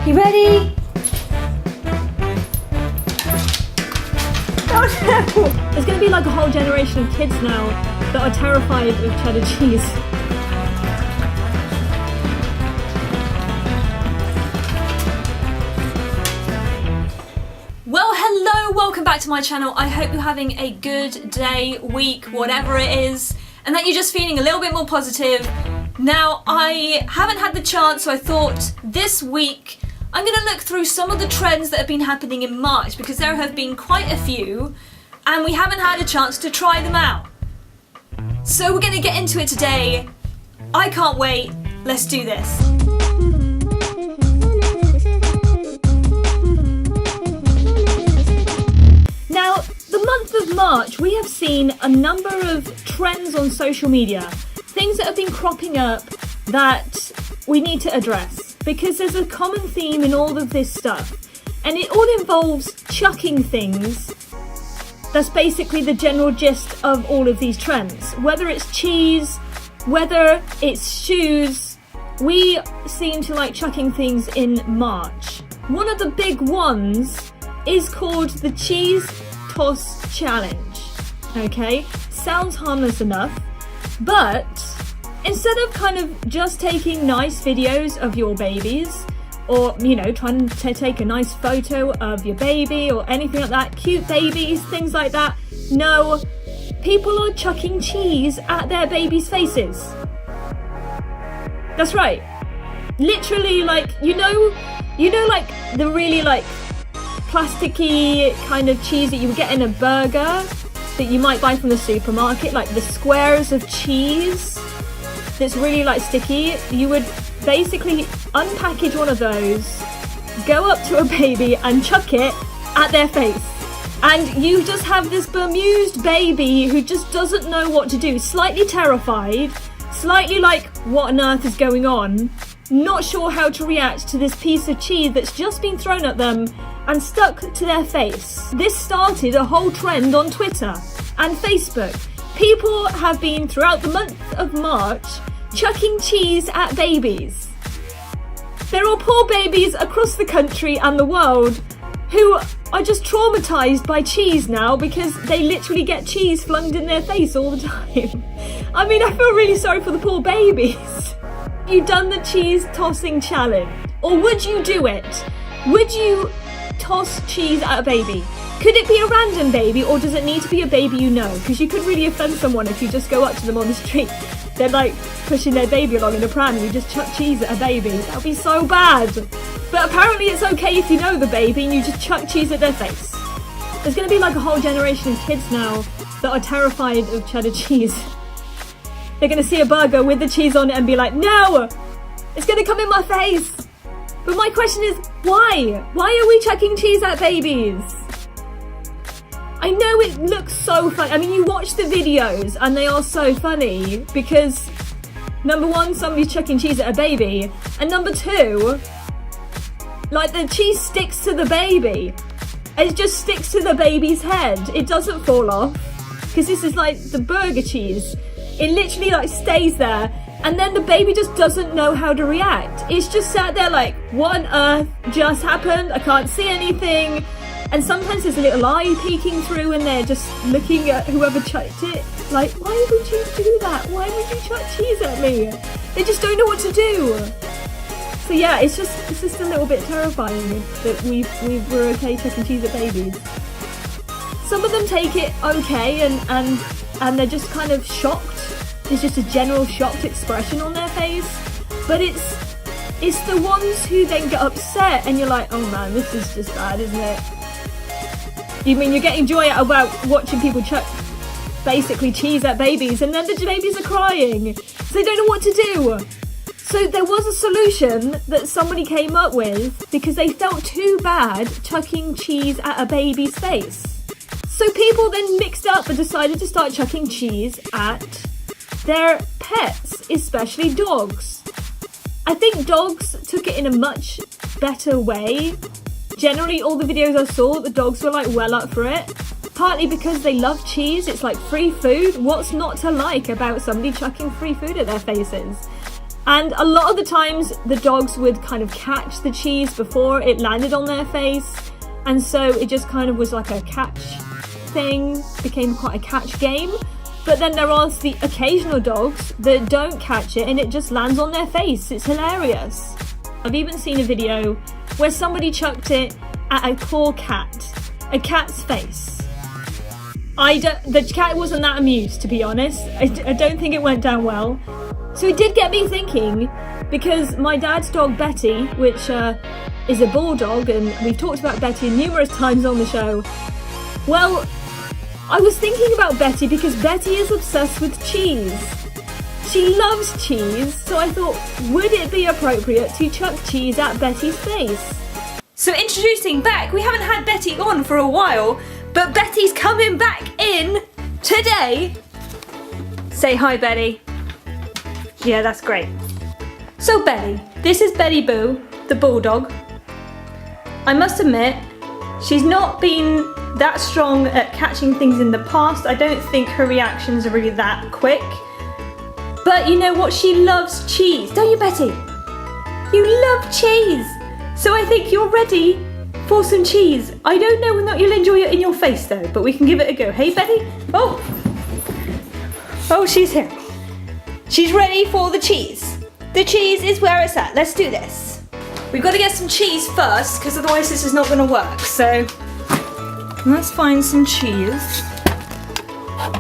You ready? Oh no! There's going to be like a whole generation of kids now that are terrified of cheddar cheese. Well, hello, welcome back to my channel. I hope you're having a good day, week, whatever it is, and that you're just feeling a little bit more positive. Now, I haven't had the chance, so I thought this week I'm going to look through some of the trends that have been happening in March, because there have been quite a few and we haven't had a chance to try them out. So we're going to get into it today. I can't wait. Let's do this. Now, the month of March, we have seen a number of trends on social media, things that have been cropping up that we need to address, because there's a common theme in all of this stuff, and it all involves chucking things. That's basically the general gist of all of these trends. Whether it's cheese, whether it's shoes, we seem to like chucking things in March. One of the big ones is called the Cheese Toss Challenge. Okay, sounds harmless enough, but instead of kind of just taking nice videos of your babies, or, you know, trying to take a nice photo of your baby or anything like that, cute babies, things like that, no, people are chucking cheese at their babies' faces. That's right. Literally, like, you know, like the really like plasticky kind of cheese that you would get in a burger that you might buy from the supermarket, like the squares of cheese that's really like sticky. You would basically unpackage one of those, go up to a baby and chuck it at their face, and you just have this bemused baby who just doesn't know what to do, slightly terrified, slightly like, what on earth is going on, not sure how to react to this piece of cheese that's just been thrown at them and stuck to their face. This started a whole trend on Twitter and Facebook. People have been, throughout the month of March, chucking cheese at babies. There are poor babies across the country and the world who are just traumatised by cheese now, because they literally get cheese flung in their face all the time. I mean, I feel really sorry for the poor babies. You've done the cheese tossing challenge, or would you do it? Would you toss cheese at a baby? Could it be a random baby, or does it need to be a baby you know? Because you could really offend someone if you just go up to them on the street. They're like pushing their baby along in a pram and you just chuck cheese at a baby. That would be so bad. But apparently it's okay if you know the baby and you just chuck cheese at their face. There's going to be like a whole generation of kids now that are terrified of cheddar cheese. They're going to see a burger with the cheese on it and be like, no, it's going to come in my face. But my question is, why? Why are we chucking cheese at babies? I know it looks so funny. I mean, you watch the videos and they are so funny because, number one, somebody's chucking cheese at a baby, and number two, like, the cheese sticks to the baby. It just sticks to the baby's head. It doesn't fall off, because this is like the burger cheese. It literally like stays there, and then the baby just doesn't know how to react. It's just sat there like, what on earth just happened? I can't see anything. And sometimes there's a little eye peeking through and they're just looking at whoever chucked it. Like, why would you do that? Why would you chuck cheese at me? They just don't know what to do. So yeah, it's just a little bit terrifying that we're okay chucking cheese at babies. Some of them take it okay and they're just kind of shocked. There's just a general shocked expression on their face. But it's the ones who then get upset and you're like, oh man, this is just bad, isn't it? You mean you're getting joy out about watching people chuck basically cheese at babies, and then the babies are crying, so they don't know what to do. So there was a solution that somebody came up with because they felt too bad chucking cheese at a baby's face. So people then mixed up and decided to start chucking cheese at their pets, especially dogs. I think dogs took it in a much better way. Generally, all the videos I saw, the dogs were like well up for it. Partly because they love cheese, it's like free food. What's not to like about somebody chucking free food at their faces? And a lot of the times the dogs would kind of catch the cheese before it landed on their face. And so it just kind of was like a catch thing, became quite a catch game. But then there are the occasional dogs that don't catch it and it just lands on their face. It's hilarious. I've even seen a video where somebody chucked it at a poor cat, a cat's face. The cat wasn't that amused, to be honest. I don't think it went down well. So it did get me thinking, because my dad's dog Betty, which is a bulldog, and we've talked about Betty numerous times on the show. Well, I was thinking about Betty because Betty is obsessed with cheese. She loves cheese, so I thought, would it be appropriate to chuck cheese at Betty's face? So introducing back, we haven't had Betty on for a while, but Betty's coming back in today. Say hi, Betty. Yeah, that's great. So Betty, this is Betty Boo, the bulldog. I must admit, she's not been that strong at catching things in the past. I don't think her reactions are really that quick. But you know what? She loves cheese, don't you, Betty? You love cheese. So I think you're ready for some cheese. I don't know whether you'll enjoy it in your face though, but we can give it a go. Hey, Betty? Oh, she's here. She's ready for the cheese. The cheese is where it's at. Let's do this. We've got to get some cheese first, because otherwise this is not going to work. So let's find some cheese.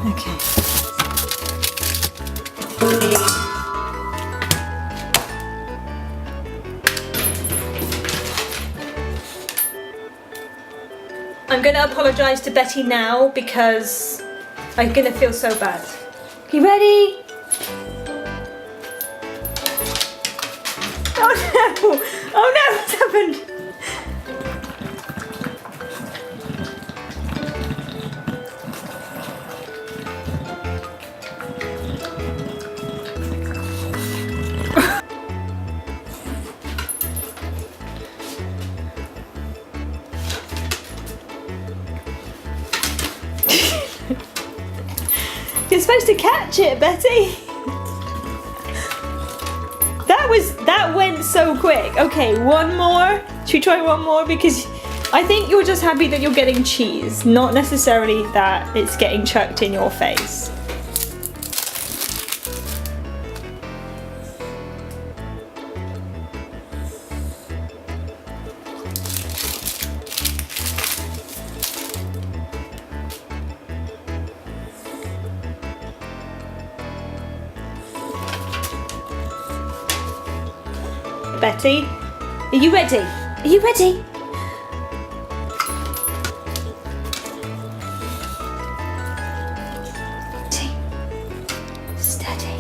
Okay. I'm going to apologise to Betty now because I'm going to feel so bad. You ready? Oh no! Oh no, what's happened? You're supposed to catch it, Betty. That went so quick. Okay, one more. Should we try one more? Because I think you're just happy that you're getting cheese, not necessarily that it's getting chucked in your face. Betty, are you ready? Are you ready? Steady.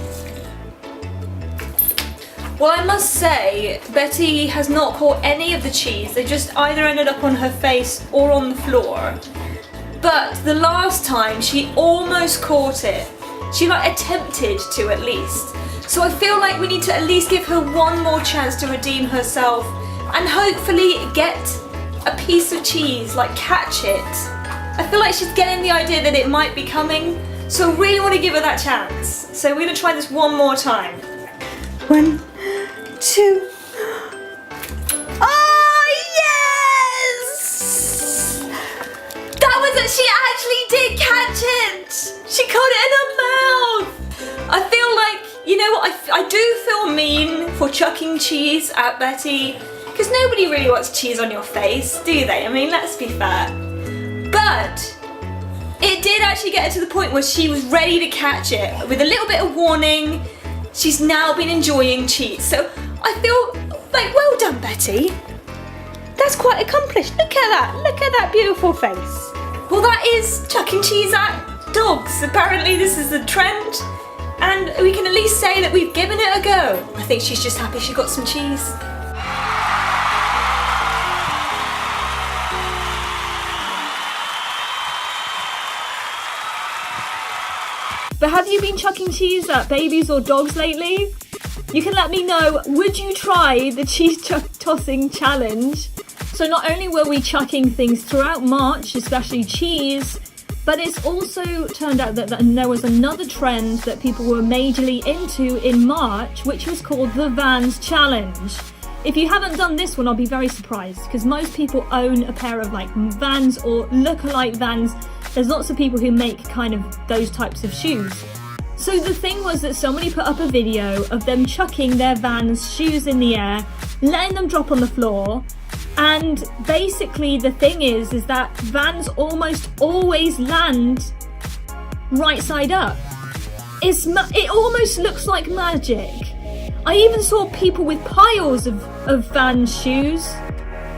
Well, I must say, Betty has not caught any of the cheese. They just either ended up on her face or on the floor. But the last time, she almost caught it. She attempted to at least. So I feel like we need to at least give her one more chance to redeem herself and hopefully get a piece of cheese, catch it. I feel like she's getting the idea that it might be coming, so I really want to give her that chance. So we're going to try this one more time. 1, 2. Oh, yes! That was it, she actually did catch it! She caught it in her mouth! I feel like, you know what, I do feel mean for chucking cheese at Betty, because nobody really wants cheese on your face, do they? I mean, let's be fair. But it did actually get her to the point where she was ready to catch it. With a little bit of warning, she's now been enjoying cheese. So I feel well done, Betty. That's quite accomplished. Look at that beautiful face. Well, that is chucking cheese at dogs. Apparently this is the trend. And we can at least say that we've given it a go. I think she's just happy she got some cheese. But have you been chucking cheese at babies or dogs lately? You can let me know, would you try the cheese tossing challenge? So not only were we chucking things throughout March, especially cheese, But it's also turned out that there was another trend that people were majorly into in March, which was called the Vans Challenge. If you haven't done this one, I'll be very surprised, because most people own a pair of like Vans or look-alike Vans. There's lots of people who make kind of those types of shoes. So the thing was that somebody put up a video of them chucking their Vans shoes in the air, letting them drop on the floor, and basically the thing is that Vans almost always land right side up. It almost looks like magic. I even saw people with piles of Vans shoes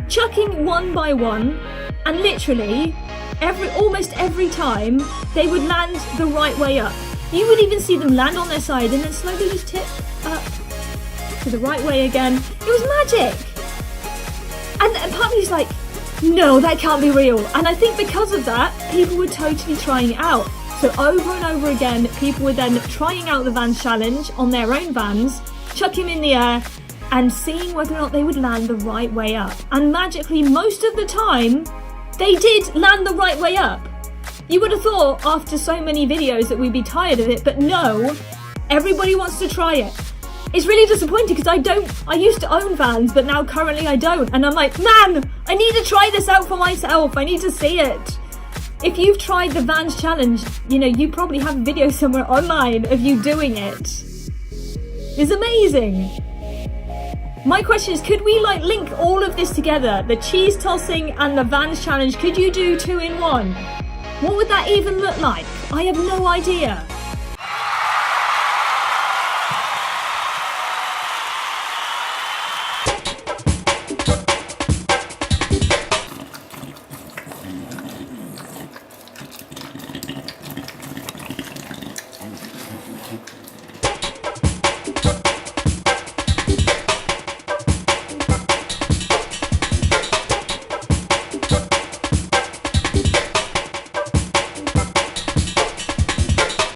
chucking one by one, and literally almost every time they would land the right way up. You would even see them land on their side and then slowly just tip up to the right way again. It was magic. And part of me's like, no, that can't be real. And I think because of that, people were totally trying it out. So over and over again, people were then trying out the Vans Challenge on their own Vans, chucking them in the air and seeing whether or not they would land the right way up. And magically, most of the time, they did land the right way up. You would have thought after so many videos that we'd be tired of it, but no, everybody wants to try it. It's really disappointing because I used to own Vans, but now currently I don't. And I'm like, man, I need to try this out for myself. I need to see it. If you've tried the Vans Challenge, you know, you probably have a video somewhere online of you doing it. It's amazing. My question is, could we like link all of this together? The cheese tossing and the Vans Challenge, could you do 2 in 1? What would that even look like? I have no idea.